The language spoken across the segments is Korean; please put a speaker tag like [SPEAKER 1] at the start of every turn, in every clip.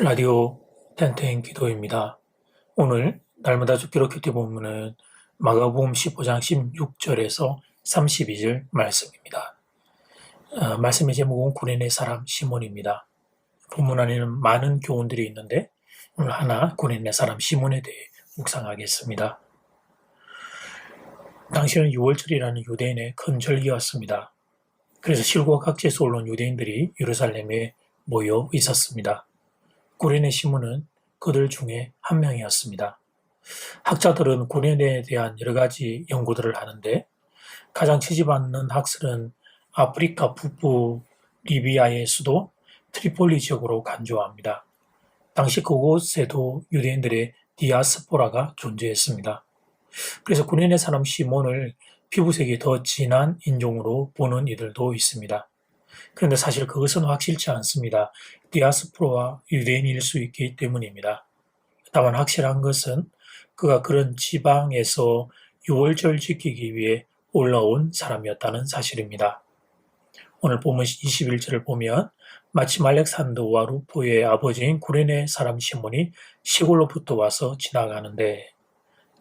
[SPEAKER 1] 라디오 텐텐 기도입니다. 오늘 날마다 죽기로 큐티 본문은 마가복음 15장 16절에서 32절 말씀입니다. 말씀의 제목은 구레네 사람 시몬입니다. 본문 안에는 많은 교훈들이 있는데 오늘 하나 구레네 사람 시몬에 대해 묵상하겠습니다. 당시는 6월절이라는 유대인의 큰 절기였습니다. 그래서 실과 각지에서 올라온 유대인들이 예루살렘에 모여 있었습니다. 구레네 시몬은 그들 중에 한 명이었습니다. 학자들은 구레네에 대한 여러 가지 연구들을 하는데 가장 지지받는 학설은 아프리카 북부 리비아의 수도 트리폴리 지역으로 간주합니다. 당시 그곳에도 유대인들의 디아스포라가 존재했습니다. 그래서 구레네 사람 시몬을 피부색이 더 진한 인종으로 보는 이들도 있습니다. 그런데 사실 그것은 확실치 않습니다. 디아스포라와 유대인일 수 있기 때문입니다. 다만 확실한 것은 그가 그런 지방에서 유월절 지키기 위해 올라온 사람이었다는 사실입니다. 오늘 본문 21절을 보면 마침 알렉산더와 루포의 아버지인 구레네 사람 시몬이 시골로부터 와서 지나가는데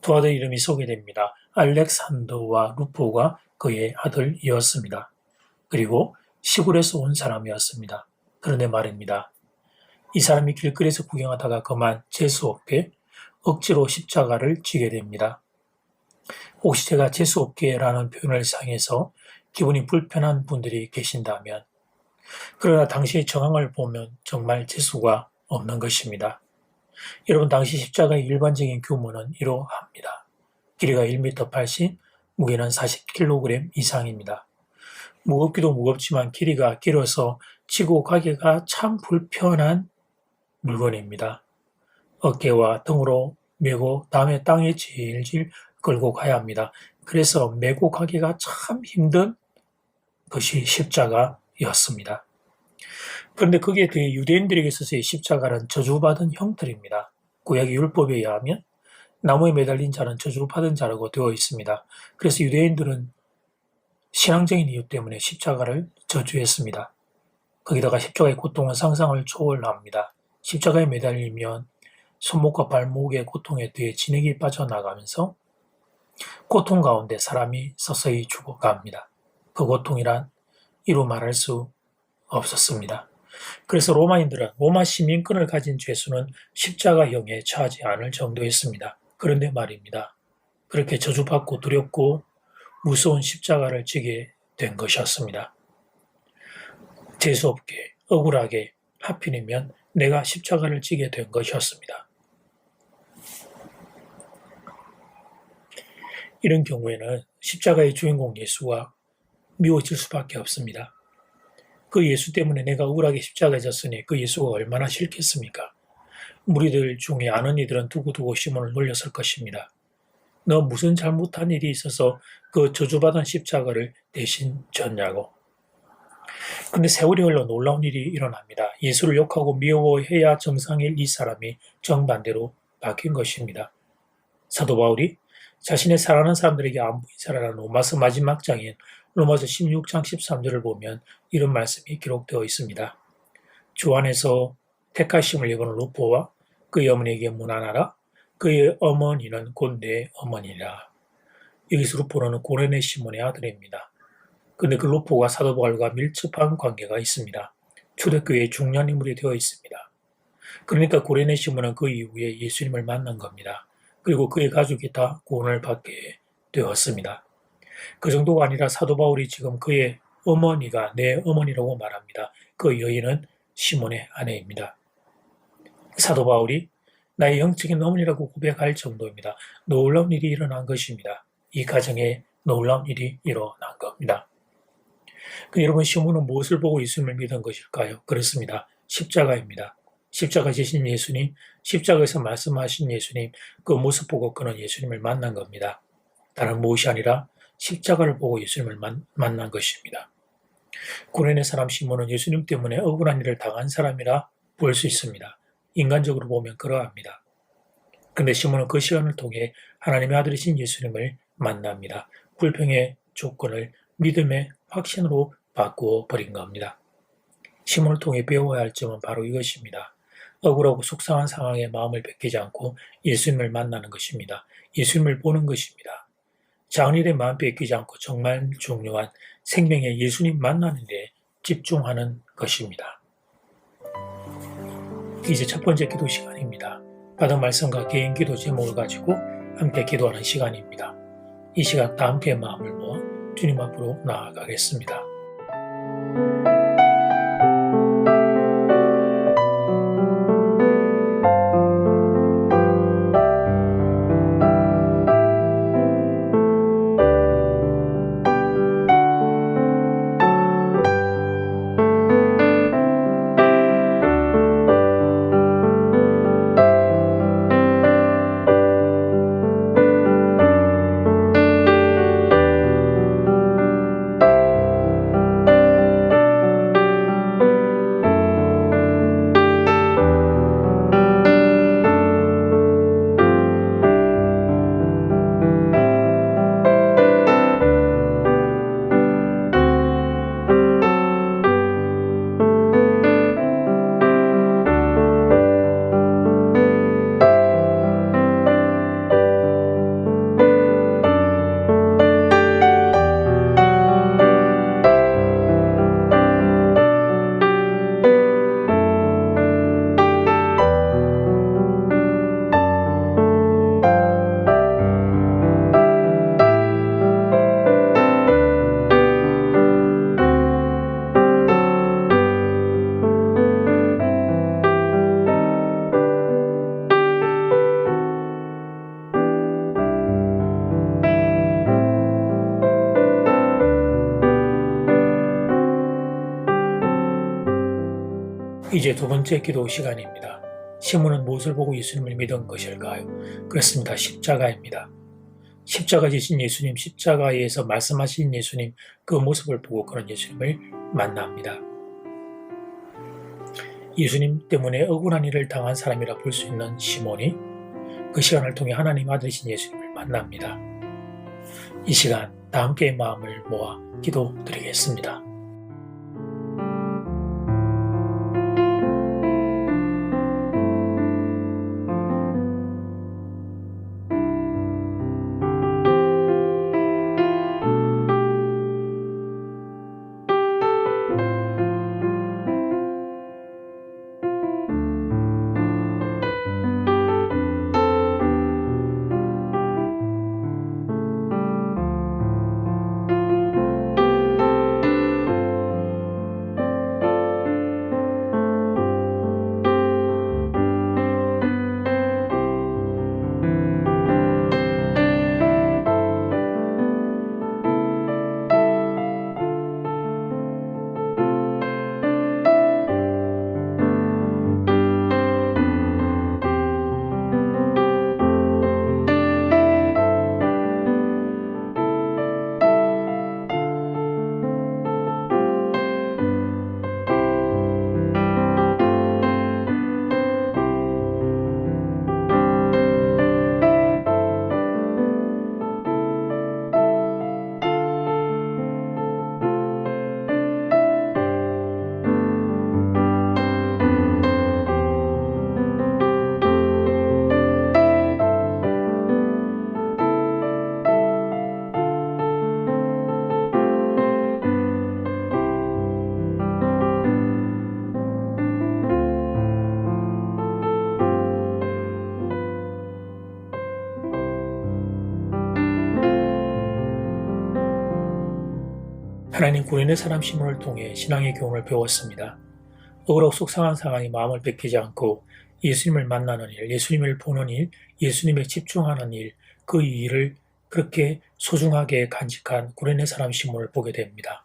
[SPEAKER 1] 두 아들 이름이 소개됩니다. 알렉산더와 루포가 그의 아들이었습니다. 그리고 시골에서 온 사람이었습니다. 그런데 말입니다. 이 사람이 길거리에서 구경하다가 그만 재수없게 억지로 십자가를 지게 됩니다. 혹시 제가 재수없게라는 표현을 사용해서 기분이 불편한 분들이 계신다면, 그러나 당시의 정황을 보면 정말 재수가 없는 것입니다. 여러분, 당시 십자가의 일반적인 규모는 이러합니다. 길이가 1m 80, 무게는 40kg 이상입니다. 무겁기도 무겁지만 길이가 길어서 지고 가기가 참 불편한 물건입니다. 어깨와 등으로 메고 다음에 땅에 질질 끌고 가야 합니다. 그래서 메고 가기가 참 힘든 것이 십자가였습니다. 그런데 거기에 대해 유대인들에게 있어서의 십자가는 저주받은 형틀입니다. 구약의 율법에 의하면 나무에 매달린 자는 저주받은 자라고 되어 있습니다. 그래서 유대인들은 신앙적인 이유 때문에 십자가를 저주했습니다. 거기다가 십자가의 고통은 상상을 초월합니다. 십자가에 매달리면 손목과 발목의 고통에 대해 진액이 빠져나가면서 고통 가운데 사람이 서서히 죽어갑니다. 그 고통이란 이루 말할 수 없었습니다. 그래서 로마인들은 로마 시민권을 가진 죄수는 십자가형에 처하지 않을 정도였습니다. 그런데 말입니다. 그렇게 저주받고 두렵고 무서운 십자가를 지게 된 것이었습니다. 재수없게 억울하게 하필이면 내가 십자가를 지게 된 것이었습니다. 이런 경우에는 십자가의 주인공 예수가 미워질 수밖에 없습니다. 그 예수 때문에 내가 억울하게 십자가에 졌으니 그 예수가 얼마나 싫겠습니까? 무리들 중에 아는 이들은 두고두고 시몬을 놀렸을 것입니다. 너 무슨 잘못한 일이 있어서 그 저주받은 십자가를 대신 졌냐고. 근데 세월이 흘러 놀라운 일이 일어납니다. 예수를 욕하고 미워해야 정상일 이 사람이 정반대로 바뀐 것입니다. 사도 바울이 자신의 사랑하는 사람들에게 안부 인사라는 로마서 마지막 장인 로마서 16장 13절을 보면 이런 말씀이 기록되어 있습니다. 주 안에서 택하심을 입은 루포와 그의 어머니에게 문안하라. 그의 어머니는 곧 내 어머니라. 여기서 루포는 구레네 시몬의 아들입니다. 근데 그 루포가 사도 바울과 밀접한 관계가 있습니다. 초대교회의 중요한 인물이 되어 있습니다. 그러니까 구레네 시몬은 그 이후에 예수님을 만난 겁니다. 그리고 그의 가족이 다 구원을 받게 되었습니다. 그 정도가 아니라 사도 바울이 지금 그의 어머니가 내 어머니라고 말합니다. 그 여인은 시몬의 아내입니다. 사도 바울이 나의 영적인 어머니라고 고백할 정도입니다. 놀라운 일이 일어난 것입니다. 이 가정에 놀라운 일이 일어난 겁니다. 여러분, 시몬은 무엇을 보고 예수님을 믿은 것일까요? 그렇습니다. 십자가입니다. 십자가 지신 예수님, 십자가에서 말씀하신 예수님, 그 모습 보고 그는 예수님을 만난 겁니다. 다른 무엇이 아니라 십자가를 보고 예수님을 만난 것입니다. 구레네 사람 시몬은 예수님 때문에 억울한 일을 당한 사람이라 볼 수 있습니다. 인간적으로 보면 그러합니다. 그런데 시몬은 그 시간을 통해 하나님의 아들이신 예수님을 만납니다. 불평의 조건을 믿음의 확신으로 바꾸어 버린 겁니다. 시몬을 통해 배워야 할 점은 바로 이것입니다. 억울하고 속상한 상황에 마음을 뺏기지 않고 예수님을 만나는 것입니다. 예수님을 보는 것입니다. 작은 일에 마음 뺏기지 않고 정말 중요한 생명의 예수님 만나는 데 집중하는 것입니다. 이제 첫 번째 기도 시간입니다. 받은 말씀과 개인 기도 제목을 가지고 함께 기도하는 시간입니다. 이 시간 다 함께 마음을 모아 주님 앞으로 나아가겠습니다. 이제 두 번째 기도 시간입니다. 시몬은 무엇을 보고 예수님을 믿은 것일까요? 그렇습니다. 십자가입니다. 십자가 지신 예수님, 십자가에서 말씀하신 예수님, 그 모습을 보고 그런 예수님을 만납니다. 예수님 때문에 억울한 일을 당한 사람이라 볼 수 있는 시몬이 그 시간을 통해 하나님 아들이신 예수님을 만납니다. 이 시간 다 함께 마음을 모아 기도드리겠습니다. 하나님 구원의 사람 시몬을 통해 신앙의 교훈을 배웠습니다. 억울하고 속상한 상황이 마음을 뺏기지 않고 예수님을 만나는 일, 예수님을 보는 일, 예수님에 집중하는 일, 그 일을 그렇게 소중하게 간직한 구원의 사람 시몬을 보게 됩니다.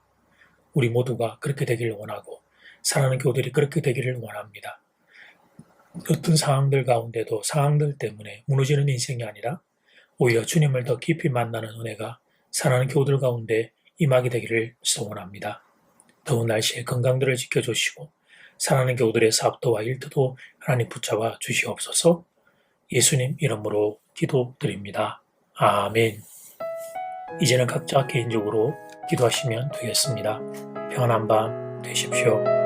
[SPEAKER 1] 우리 모두가 그렇게 되기를 원하고 사랑하는 교우들이 그렇게 되기를 원합니다. 어떤 상황들 가운데도 상황들 때문에 무너지는 인생이 아니라 오히려 주님을 더 깊이 만나는 은혜가 사랑하는 교우들 가운데 임하게 되기를 소원합니다. 더운 날씨에 건강들을 지켜주시고 사랑하는 교우들의 사업도와 일터도 하나님 붙잡아 주시옵소서. 예수님 이름으로 기도드립니다. 아멘. 이제는 각자 개인적으로 기도하시면 되겠습니다. 평안한 밤 되십시오.